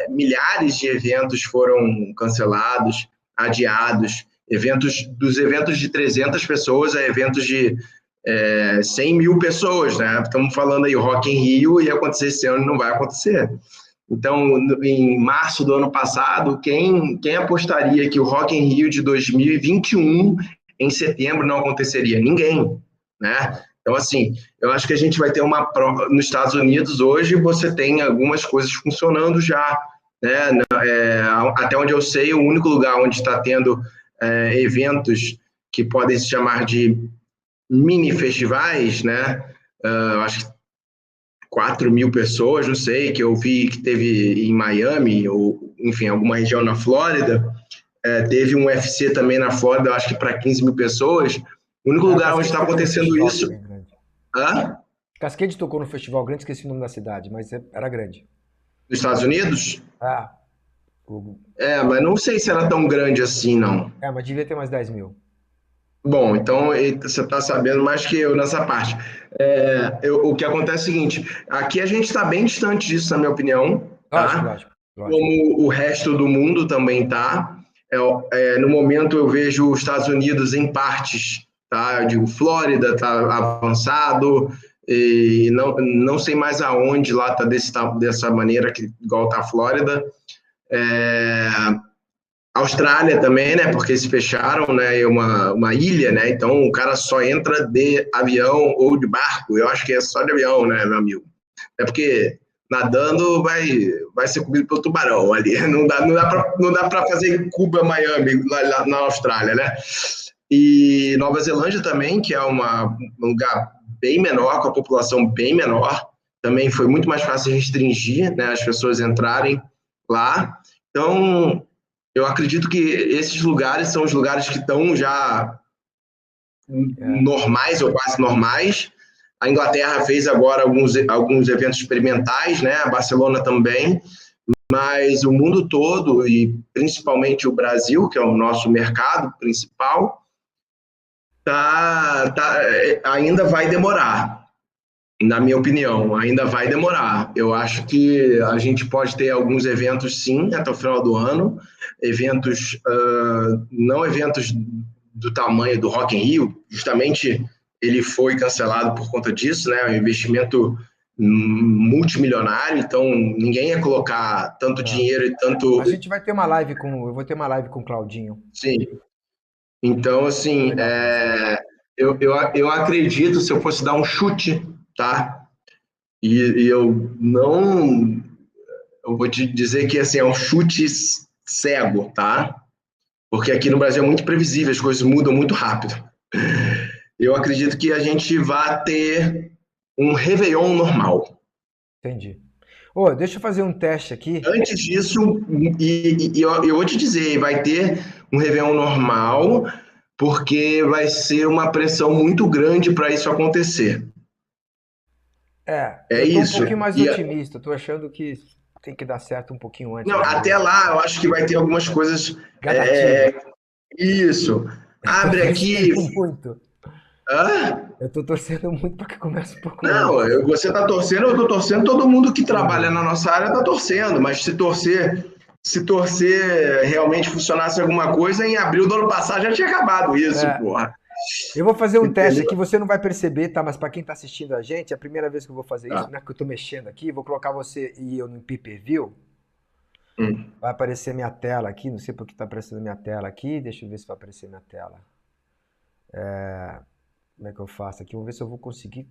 milhares de eventos foram cancelados, adiados. Dos eventos de 300 pessoas a eventos de 100 mil pessoas, né? Estamos falando aí, o Rock in Rio ia acontecer esse ano, não vai acontecer. Então, em março do ano passado, quem apostaria que o Rock in Rio de 2021, em setembro, não aconteceria? Ninguém, né? Claro. Então, assim, eu acho que a gente vai ter uma prova. Nos Estados Unidos, hoje, você tem algumas coisas funcionando já, né? Até onde eu sei, o único lugar onde está tendo eventos que podem se chamar de mini festivais, né? Eu acho que 4 mil pessoas, não sei, que eu vi que teve em Miami, ou enfim, alguma região na Flórida. Teve um UFC também na Flórida, eu acho que para 15 mil pessoas. O único O lugar onde Cascade está tocou no acontecendo festival isso. também, grande. Hã? Cascade tocou no festival grande, esqueci o nome da cidade, mas era grande. Nos Estados Unidos? Ah, o- Mas não sei se era tão grande assim, não. mas devia ter mais 10 mil. Bom, então você está sabendo mais que eu nessa parte. O que acontece é o seguinte: aqui a gente está bem distante disso, na minha opinião, Lógico, tá? lógico, lógico. Como o resto do mundo também está. No momento eu vejo os Estados Unidos em partes, tá? Eu digo, Flórida está avançado, e não sei mais aonde lá está dessa maneira, igual está a Flórida. É, Austrália também, né? Porque se fecharam, né? É uma ilha, né? Então o cara só entra de avião ou de barco. Eu acho que é só de avião, né, meu amigo? É porque nadando vai ser comido pelo tubarão ali. Não dá para fazer Cuba, Miami, lá na Austrália, né? E Nova Zelândia também, que é um lugar bem menor, com a população bem menor, também foi muito mais fácil restringir, né, as pessoas entrarem lá. Então, eu acredito que esses lugares são os lugares que estão já É. normais ou quase normais. A Inglaterra fez agora alguns eventos experimentais, né? A Barcelona também, mas o mundo todo, e principalmente o Brasil, que é o nosso mercado principal, ainda vai demorar. Na minha opinião, ainda vai demorar. Eu acho que a gente pode ter alguns eventos, sim, até o final do ano. Eventos, não eventos do tamanho do Rock in Rio, justamente ele foi cancelado por conta disso, né? Um investimento multimilionário, então ninguém ia colocar tanto É. dinheiro e tanto... Mas a gente vai ter uma live eu vou ter uma live com o Claudinho. Sim. Então, Muito assim, legal conversar. eu acredito, se eu fosse dar um chute, tá? E eu não. Eu vou te dizer que assim, é um chute cego, tá? Porque aqui no Brasil é muito previsível, as coisas mudam muito rápido. Eu acredito que a gente vai ter um Réveillon normal. Entendi. Ô, deixa eu fazer um teste aqui. Antes disso, eu vou te dizer, vai ter um Réveillon normal, porque vai ser uma pressão muito grande para isso acontecer. É Eu tô um isso. pouquinho mais otimista, tô achando que tem que dar certo um pouquinho antes Não, ainda até disso. lá eu acho que vai ter algumas coisas. Gradativa. Isso. Eu tô Abre aqui. torcendo muito. Hã? Eu tô torcendo muito para que comece um pouco Não, antes. você está torcendo, eu estou torcendo, todo mundo que Todo trabalha na mundo. nossa área está torcendo, mas se torcer realmente funcionasse alguma coisa, em abril do ano passado já tinha acabado isso, É, porra. eu vou fazer um teste Entendeu? aqui, você não vai perceber, tá? Mas para quem tá assistindo a gente, é a primeira vez que eu vou fazer isso, Tá. né? Que eu tô mexendo aqui, vou colocar você e eu no pay-per-view. Hum. Vai aparecer minha tela aqui, não sei por que tá aparecendo minha tela aqui, deixa eu ver se vai aparecer minha tela. Como é que eu faço aqui? Vamos ver se eu vou conseguir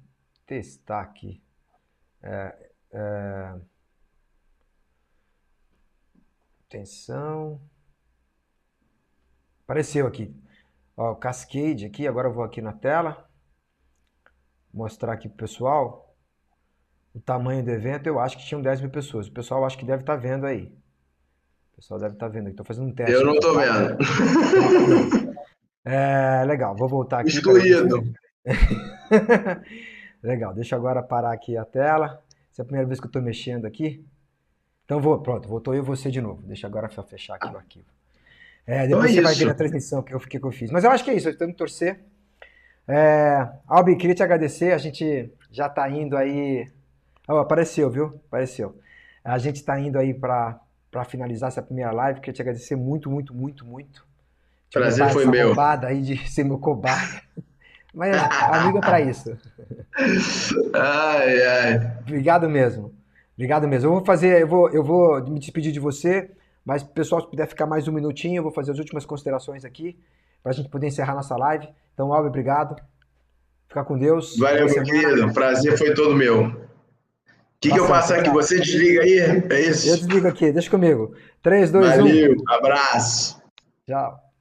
testar aqui. Atenção. Apareceu aqui. Ó, o Cascade aqui, agora eu vou aqui na tela, mostrar aqui pro pessoal o tamanho do evento. Eu acho que tinham 10 mil pessoas. O pessoal acho que deve estar vendo aí. O pessoal deve estar vendo aí. Estou fazendo um Eu teste não aqui, estou tá? vendo. Você não está vendo? Legal, vou voltar aqui, peraí, deixa eu... Excluído. Legal, deixa eu agora parar aqui a tela. Essa é a primeira vez que eu estou mexendo aqui. Então pronto, voltou eu e você de novo. Deixa agora eu fechar aqui o arquivo. Então é Depois você vai ver isso. na transmissão que eu fiz. Mas eu acho que é isso, eu estou indo torcer. Albi, queria te agradecer. A gente já está indo aí. Oh, apareceu, viu? Apareceu. A gente está indo aí para finalizar essa primeira live. Queria te agradecer muito, muito, muito, muito. Te Prazer botar foi essa meu. roubada aí de ser meu cobaia. Mas amigo é para isso. Ai, ai. Obrigado mesmo. Obrigado mesmo. Eu vou me despedir de você, mas pessoal, se puder ficar mais um minutinho, eu vou fazer as últimas considerações aqui para a gente poder encerrar nossa live. Então, Albi, obrigado. Fica com Deus. Valeu, Boa meu semana. querido. Prazer foi todo meu. O que eu Abração. faço Tchau, aqui? tchau. Você desliga aí? É Eu isso? desligo aqui. Deixa comigo. 3, 2, 1. Valeu. Abraço. Tchau.